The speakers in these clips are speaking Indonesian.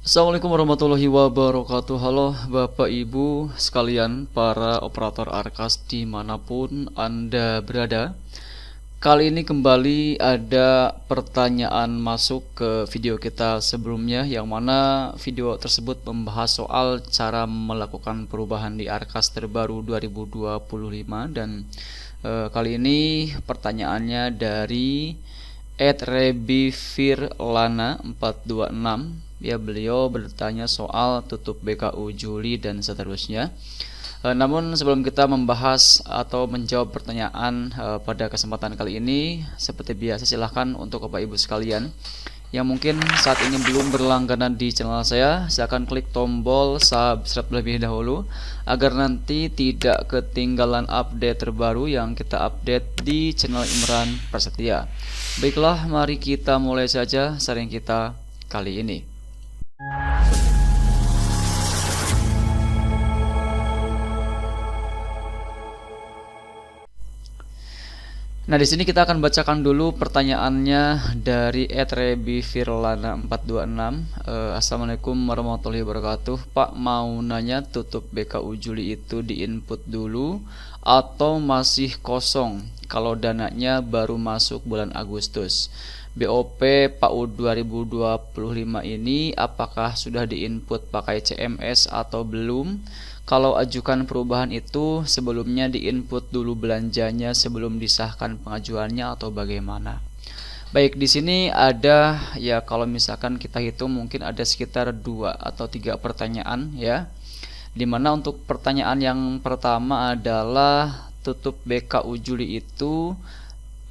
Assalamualaikum warahmatullahi wabarakatuh. Halo Bapak Ibu sekalian para operator Arkas dimanapun Anda berada. Kali ini kembali ada pertanyaan masuk ke video kita sebelumnya, yang mana video tersebut membahas soal cara melakukan perubahan di Arkas terbaru 2025. Dan kali ini pertanyaannya dari @rebifirlana426. Ya, beliau bertanya soal tutup BKU Juli dan seterusnya. Namun sebelum kita membahas atau menjawab pertanyaan pada kesempatan kali ini, seperti biasa silahkan untuk Bapak Ibu sekalian yang mungkin saat ini belum berlangganan di channel saya, silakan klik tombol subscribe terlebih dahulu agar nanti tidak ketinggalan update terbaru yang kita update di channel Imran Prasetya. Baiklah, mari kita mulai saja sharing kita kali ini. Nah, di sini kita akan bacakan dulu pertanyaannya dari @rebifirlana426. Assalamualaikum warahmatullahi wabarakatuh. Pak, mau nanya, tutup BKU Juli itu diinput dulu atau masih kosong kalau dananya baru masuk bulan Agustus? BOP PAUD 2025 ini apakah sudah diinput pakai CMS atau belum? Kalau ajukan perubahan itu sebelumnya diinput dulu belanjanya sebelum disahkan pengajuannya atau bagaimana? Baik, di sini ada, ya kalau misalkan kita hitung mungkin ada sekitar 2 atau 3 pertanyaan ya. Dimana untuk pertanyaan yang pertama adalah tutup BKU Juli itu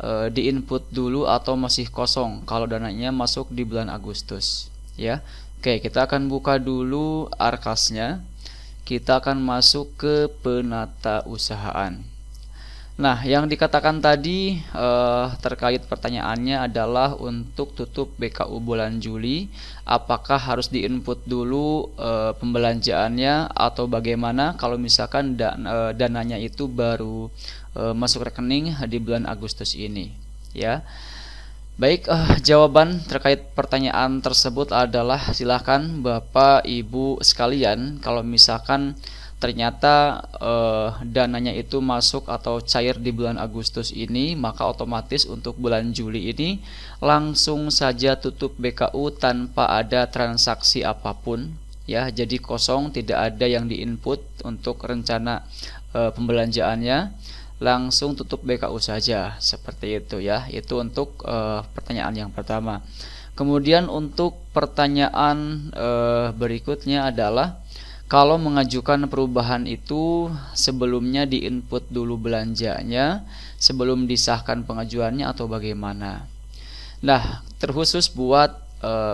diinput dulu atau masih kosong kalau dananya masuk di bulan Agustus ya. Oke, kita akan buka dulu Arkasnya. Kita akan masuk ke penata usahaan. Nah, yang dikatakan tadi terkait pertanyaannya adalah untuk tutup BKU bulan Juli, apakah harus diinput dulu pembelanjaannya atau bagaimana kalau misalkan dananya itu baru masuk rekening di bulan Agustus ini ya. Baik, jawaban terkait pertanyaan tersebut adalah silahkan Bapak Ibu sekalian, kalau misalkan ternyata dananya itu masuk atau cair di bulan Agustus ini, maka otomatis untuk bulan Juli ini langsung saja tutup BKU tanpa ada transaksi apapun ya. Jadi kosong, tidak ada yang diinput untuk rencana pembelanjaannya, langsung tutup BKU saja, seperti itu ya. Itu untuk pertanyaan yang pertama. Kemudian untuk pertanyaan berikutnya adalah kalau mengajukan perubahan itu sebelumnya diinput dulu belanjanya sebelum disahkan pengajuannya atau bagaimana? Nah, terkhusus buat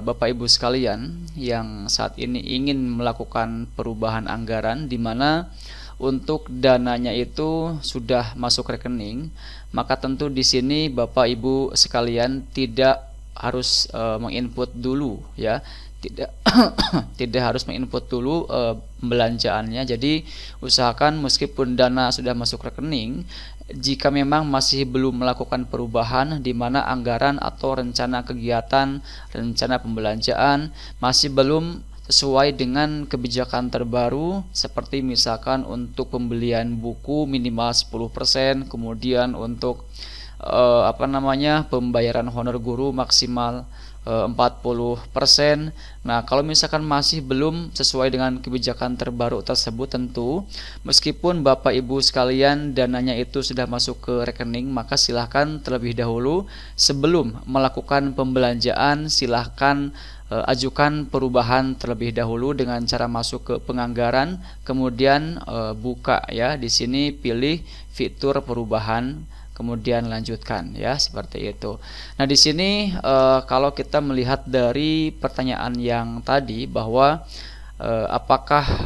Bapak Ibu sekalian yang saat ini ingin melakukan perubahan anggaran di mana untuk dananya itu sudah masuk rekening, maka tentu di sini Bapak Ibu sekalian tidak harus menginput dulu ya. Tidak tidak harus menginput dulu pembelanjaannya. Jadi usahakan meskipun dana sudah masuk rekening, jika memang masih belum melakukan perubahan di mana anggaran atau rencana kegiatan, rencana pembelanjaan masih belum sesuai dengan kebijakan terbaru, seperti misalkan untuk pembelian buku minimal 10%, kemudian untuk pembayaran honor guru maksimal 40%. Nah, kalau misalkan masih belum sesuai dengan kebijakan terbaru tersebut, tentu meskipun Bapak Ibu sekalian dananya itu sudah masuk ke rekening, maka silahkan terlebih dahulu sebelum melakukan pembelanjaan silahkan ajukan perubahan terlebih dahulu dengan cara masuk ke penganggaran, kemudian buka ya. Di sini pilih fitur perubahan, kemudian lanjutkan ya, seperti itu. Nah, di sini kalau kita melihat dari pertanyaan yang tadi bahwa apakah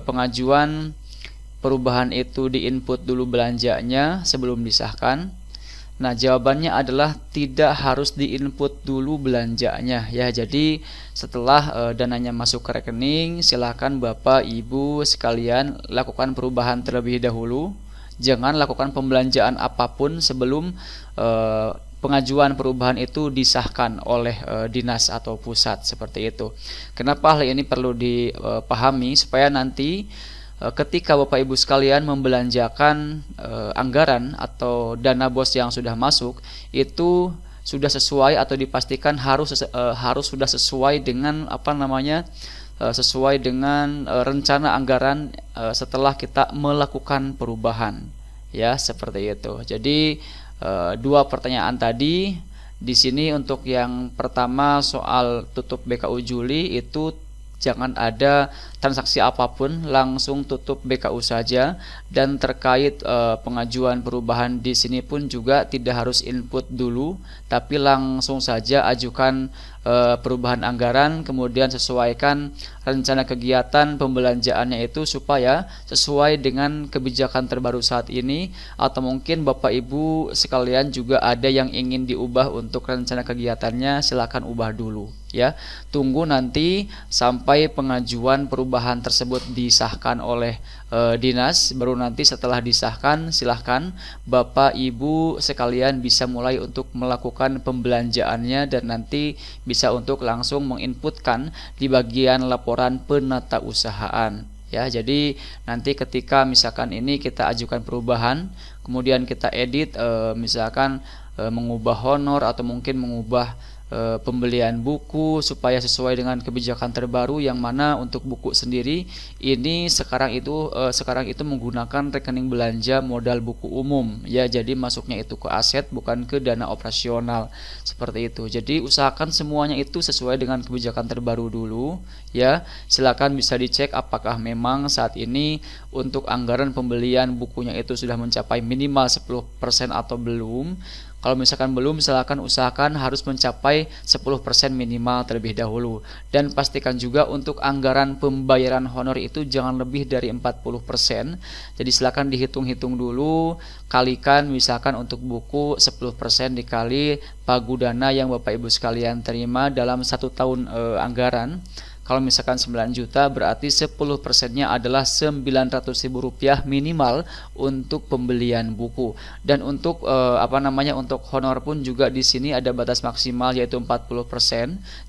pengajuan perubahan itu diinput dulu belanjanya sebelum disahkan? Nah, jawabannya adalah tidak harus diinput dulu belanjanya ya. Jadi setelah dananya masuk ke rekening, silakan Bapak Ibu sekalian lakukan perubahan terlebih dahulu. Jangan lakukan pembelanjaan apapun sebelum pengajuan perubahan itu disahkan oleh dinas atau pusat seperti itu. Kenapa hal ini perlu dipahami supaya nanti ketika Bapak Ibu sekalian membelanjakan anggaran atau dana BOS yang sudah masuk itu sudah sesuai atau dipastikan harus sudah sesuai dengan sesuai dengan rencana anggaran setelah kita melakukan perubahan, ya seperti itu. Jadi dua pertanyaan tadi di sini, untuk yang pertama soal tutup BKU Juli itu jangan ada transaksi apapun, langsung tutup BKU saja. Dan terkait pengajuan perubahan di sini pun juga tidak harus input dulu, tapi langsung saja ajukan perubahan anggaran, kemudian sesuaikan rencana kegiatan pembelanjaannya itu supaya sesuai dengan kebijakan terbaru saat ini. Atau mungkin Bapak Ibu sekalian juga ada yang ingin diubah untuk rencana kegiatannya, silakan ubah dulu ya. Tunggu nanti sampai pengajuan perubahan tersebut disahkan oleh dinas, baru nanti setelah disahkan silahkan Bapak Ibu sekalian bisa mulai untuk melakukan pembelanjaannya, dan nanti bisa untuk langsung menginputkan di bagian laporan penatausahaan ya. Jadi nanti ketika misalkan ini kita ajukan perubahan, kemudian kita edit misalkan mengubah honor atau mungkin mengubah pembelian buku supaya sesuai dengan kebijakan terbaru, yang mana untuk buku sendiri ini sekarang itu menggunakan rekening belanja modal buku umum ya. Jadi masuknya itu ke aset bukan ke dana operasional seperti itu. Jadi usahakan semuanya itu sesuai dengan kebijakan terbaru dulu ya. Silakan bisa dicek apakah memang saat ini untuk anggaran pembelian bukunya itu sudah mencapai minimal 10% atau belum. Kalau misalkan belum, silakan usahakan harus mencapai 10% minimal terlebih dahulu. Dan pastikan juga untuk anggaran pembayaran honor itu jangan lebih dari 40%. Jadi silakan dihitung-hitung dulu, kalikan misalkan untuk buku 10% dikali pagudana yang Bapak Ibu sekalian terima dalam 1 tahun anggaran. Kalau misalkan 9 juta berarti 10%-nya adalah Rp900.000 minimal untuk pembelian buku. Dan untuk untuk honor pun juga di sini ada batas maksimal yaitu 40%.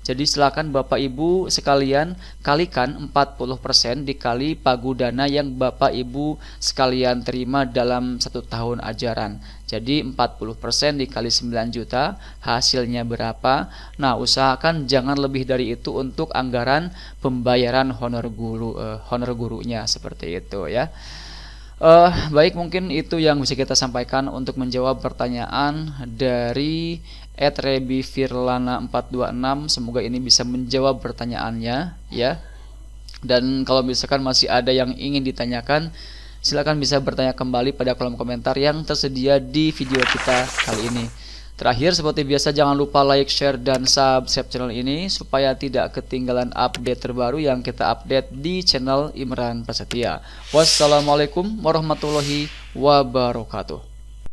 Jadi silakan Bapak Ibu sekalian kalikan 40% dikali pagudana yang Bapak Ibu sekalian terima dalam 1 tahun ajaran. Jadi 40% dikali 9 juta hasilnya berapa? Nah, usahakan jangan lebih dari itu untuk anggaran pembayaran honor gurunya seperti itu ya. Baik, mungkin itu yang bisa kita sampaikan untuk menjawab pertanyaan dari @rebifirlana426. Semoga ini bisa menjawab pertanyaannya ya. Dan kalau misalkan masih ada yang ingin ditanyakan, silakan bisa bertanya kembali pada kolom komentar yang tersedia di video kita kali ini. Terakhir, seperti biasa jangan lupa like, share, dan subscribe channel ini supaya tidak ketinggalan update terbaru yang kita update di channel Imran Prasetya. Wassalamualaikum warahmatullahi wabarakatuh.